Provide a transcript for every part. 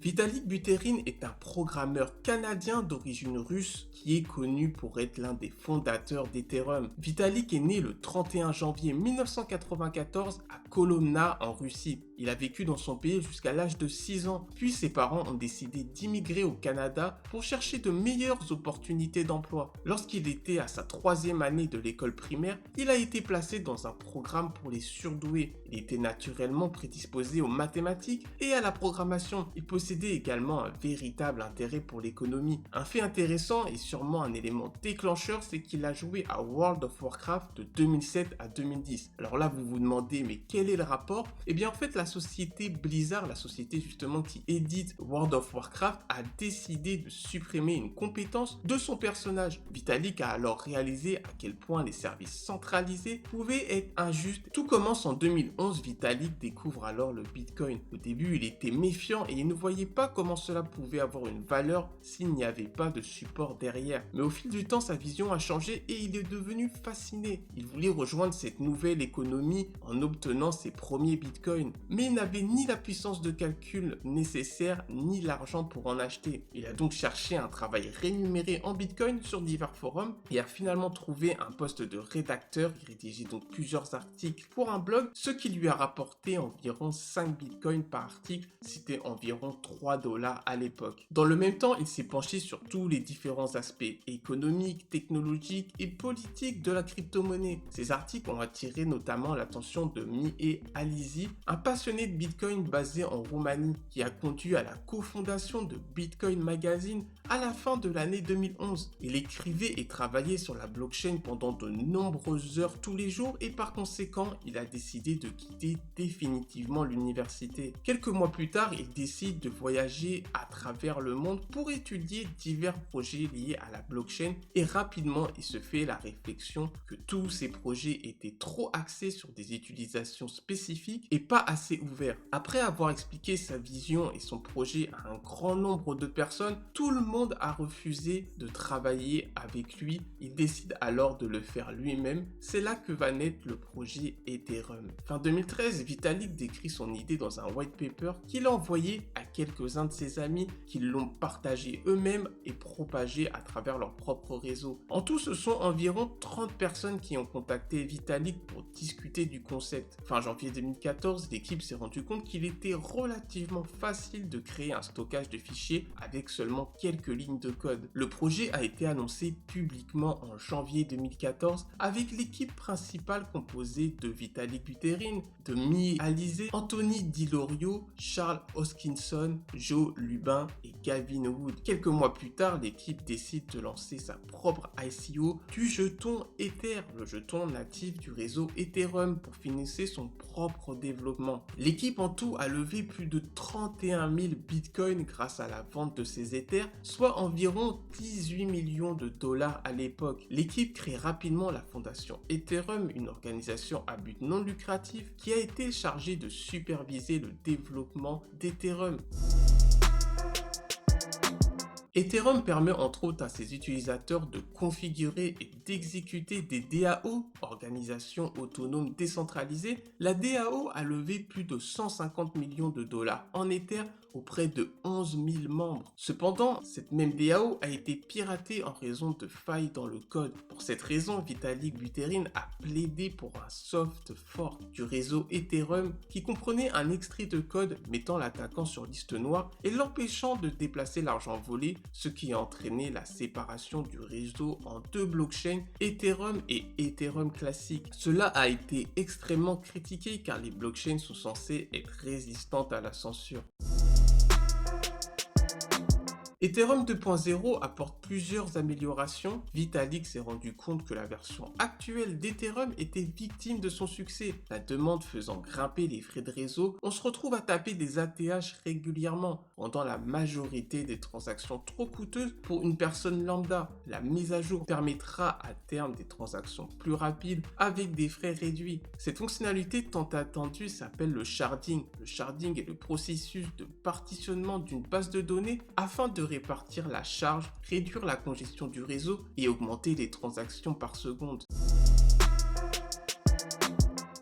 Vitalik Buterin est un programmeur canadien d'origine russe qui est connu pour être l'un des fondateurs d'Ethereum. Vitalik est né le 31 janvier 1994 à Kolomna en Russie. Il a vécu dans son pays jusqu'à l'âge de 6 ans, puis ses parents ont décidé d'immigrer au Canada pour chercher de meilleures opportunités d'emploi. Lorsqu'il était à sa 3e année de l'école primaire, il a été placé dans un programme pour les surdoués. Il était naturellement prédisposé aux mathématiques et à la programmation. Il possédait également un véritable intérêt pour l'économie. Un fait intéressant et sûrement un élément déclencheur, c'est qu'il a joué à World of Warcraft de 2007 à 2010. Alors là, vous vous demandez, mais quel est le rapport? Eh bien, en fait, la société Blizzard, la société justement qui édite World of Warcraft, a décidé de supprimer une compétence de son personnage. Vitalik a alors réalisé à quel point les services centralisés pouvaient être injustes. Tout commence en 2011, Vitalik découvre alors le Bitcoin. Au début, il était méfiant et il ne voyait pas comment cela pouvait avoir une valeur s'il n'y avait pas de support derrière. Mais au fil du temps, sa vision a changé et il est devenu fasciné. Il voulait rejoindre cette nouvelle économie en obtenant ses premiers bitcoins. Mais il n'avait ni la puissance de calcul nécessaire, ni l'argent pour en acheter. Il a donc cherché un travail rémunéré en bitcoin sur divers forums et a finalement trouvé un poste de rédacteur. Il rédigeait donc plusieurs articles pour un blog, ce qui lui a rapporté environ 5 bitcoins par article. C'était environ 3 dollars à l'époque. Dans le même temps, il s'est penché sur tous les différents aspects économiques, technologiques et politiques de la crypto-monnaie. Ces articles ont attiré notamment l'attention de Mihai Alizi, un passionné de Bitcoin basé en Roumanie, qui a conduit à la cofondation de Bitcoin Magazine à la fin de l'année 2011. Il écrivait et travaillait sur la blockchain pendant de nombreuses heures tous les jours et par conséquent, il a décidé de quitter définitivement l'université. Quelques mois plus tard, il décide de voyager à travers le monde pour étudier divers projets liés à la blockchain et rapidement, il se fait la réflexion que tous ces projets étaient trop axés sur des utilisations spécifiques et pas assez ouverts. Après avoir expliqué sa vision et son projet à un grand nombre de personnes, tout le monde a refusé de travailler avec lui. Il décide alors de le faire lui-même. C'est là que va naître le projet Ethereum. Fin 2013, Vitalik décrit son idée dans un white paper qu'il a envoyé à quelques-uns de ses amis qui l'ont partagé eux-mêmes et propagé à travers leur propre réseau. En tout, ce sont environ 30 personnes qui ont contacté Vitalik pour discuter du concept. Fin janvier 2014, l'équipe s'est rendue compte qu'il était relativement facile de créer un stockage de fichiers avec seulement quelques lignes de code. Le projet a été annoncé publiquement en janvier 2014 avec l'équipe principale composée de Vitalik Buterin, de Mihai Alizi, Anthony Di Lorio, Charles Hoskinson, Joe Lubin et Gavin Wood. Quelques mois plus tard, l'équipe décide de lancer sa propre ICO du jeton Ether, le jeton natif du réseau Ethereum, pour financer son propre développement. L'équipe en tout a levé plus de 31 000 bitcoins grâce à la vente de ces Ethers, soit environ 18 millions de dollars à l'époque. L'équipe crée rapidement la fondation Ethereum, une organisation à but non lucratif qui a été chargée de superviser le développement d'Ethereum. Ethereum permet entre autres à ses utilisateurs de configurer et d'exécuter des DAO, organisations autonomes décentralisées. La DAO a levé plus de 150 millions de dollars en Ether auprès de 11 000 membres. Cependant, cette même DAO a été piratée en raison de failles dans le code. Pour cette raison, Vitalik Buterin a plaidé pour un soft fork du réseau Ethereum qui comprenait un extrait de code mettant l'attaquant sur liste noire et l'empêchant de déplacer l'argent volé, ce qui a entraîné la séparation du réseau en deux blockchains, Ethereum et Ethereum classique. Cela a été extrêmement critiqué car les blockchains sont censées être résistantes à la censure. Ethereum 2.0 apporte plusieurs améliorations. Vitalik s'est rendu compte que la version actuelle d'Ethereum était victime de son succès. La demande faisant grimper les frais de réseau, on se retrouve à taper des ATH régulièrement, rendant la majorité des transactions trop coûteuses pour une personne lambda. La mise à jour permettra à terme des transactions plus rapides avec des frais réduits. Cette fonctionnalité tant attendue s'appelle le sharding. Le sharding est le processus de partitionnement d'une base de données afin de répartir la charge, réduire la congestion du réseau et augmenter les transactions par seconde.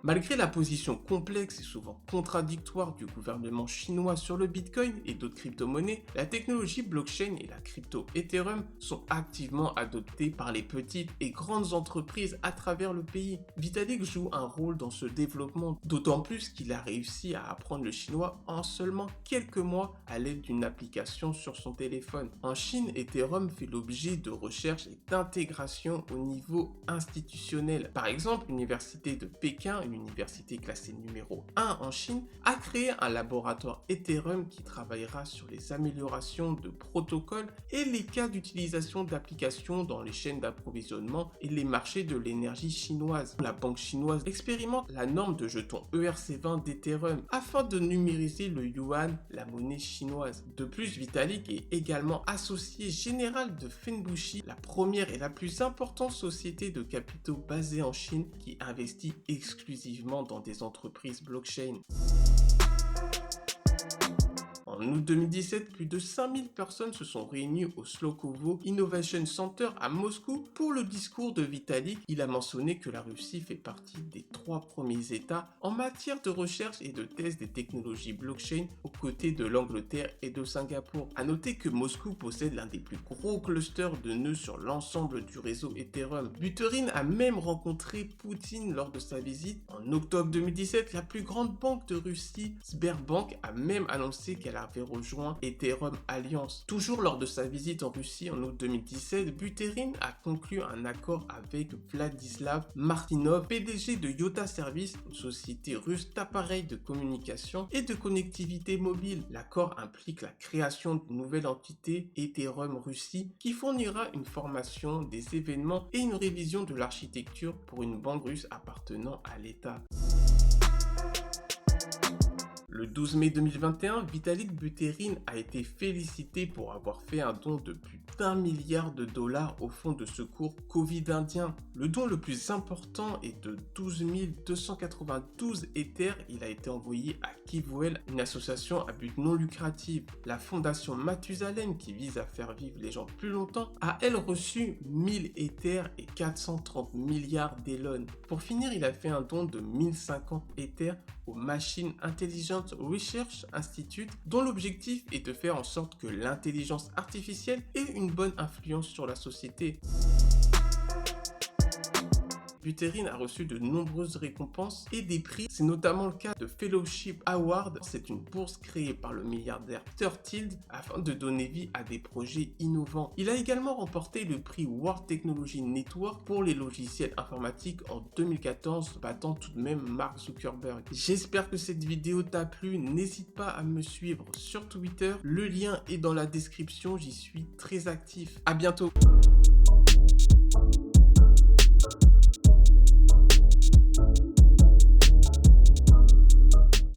Malgré la position complexe et souvent contradictoire du gouvernement chinois sur le Bitcoin et d'autres crypto-monnaies, la technologie blockchain et la crypto Ethereum sont activement adoptées par les petites et grandes entreprises à travers le pays. Vitalik joue un rôle dans ce développement, d'autant plus qu'il a réussi à apprendre le chinois en seulement quelques mois à l'aide d'une application sur son téléphone. En Chine, Ethereum fait l'objet de recherches et d'intégration au niveau institutionnel. Par exemple, l'université de Pékin, une université classée numéro 1 en Chine, a créé un laboratoire Ethereum qui travaillera sur les améliorations de protocoles et les cas d'utilisation d'applications dans les chaînes d'approvisionnement et les marchés de l'énergie chinoise. La banque chinoise expérimente la norme de jetons ERC20 d'Ethereum afin de numériser le yuan, la monnaie chinoise. De plus, Vitalik est également associé général de Fenbushi, la première et la plus importante société de capitaux basée en Chine qui investit exclusivement dans des entreprises blockchain. En août 2017, plus de 5000 personnes se sont réunies au Skolkovo Innovation Center à Moscou pour le discours de Vitalik. Il a mentionné que la Russie fait partie des 3 premiers États en matière de recherche et de test des technologies blockchain aux côtés de l'Angleterre et de Singapour. A noter que Moscou possède l'un des plus gros clusters de nœuds sur l'ensemble du réseau Ethereum. Buterin a même rencontré Poutine lors de sa visite. En octobre 2017, la plus grande banque de Russie, Sberbank, a même annoncé qu'elle avait rejoint Ethereum Alliance. Toujours lors de sa visite en Russie en août 2017, Buterin a conclu un accord avec Vladislav Martinov, PDG de Yota Service, une société russe d'appareils de communication et de connectivité mobile. L'accord implique la création d'une nouvelle entité, Ethereum Russie, qui fournira une formation, des événements et une révision de l'architecture pour une banque russe appartenant à l'État. Le 12 mai 2021, Vitalik Buterin a été félicité pour avoir fait un don de plus d'1 milliard de dollars au fonds de secours Covid indien. Le don le plus important est de 12 292 Ethers. Il a été envoyé à Kivwell, une association à but non lucratif. La fondation Mathusalem, qui vise à faire vivre les gens plus longtemps, a elle reçu 1000 Ethers et 430 milliards d'Elon. Pour finir, il a fait un don de 1050 Ethers au Machine Intelligence Research Institute, dont l'objectif est de faire en sorte que l'intelligence artificielle ait une bonne influence sur la société. Buterin a reçu de nombreuses récompenses et des prix. C'est notamment le cas de Fellowship Award. C'est une bourse créée par le milliardaire Turtles afin de donner vie à des projets innovants. Il a également remporté le prix World Technology Network pour les logiciels informatiques en 2014, battant tout de même Mark Zuckerberg. J'espère que cette vidéo t'a plu. N'hésite pas à me suivre sur Twitter. Le lien est dans la description. J'y suis très actif. À bientôt.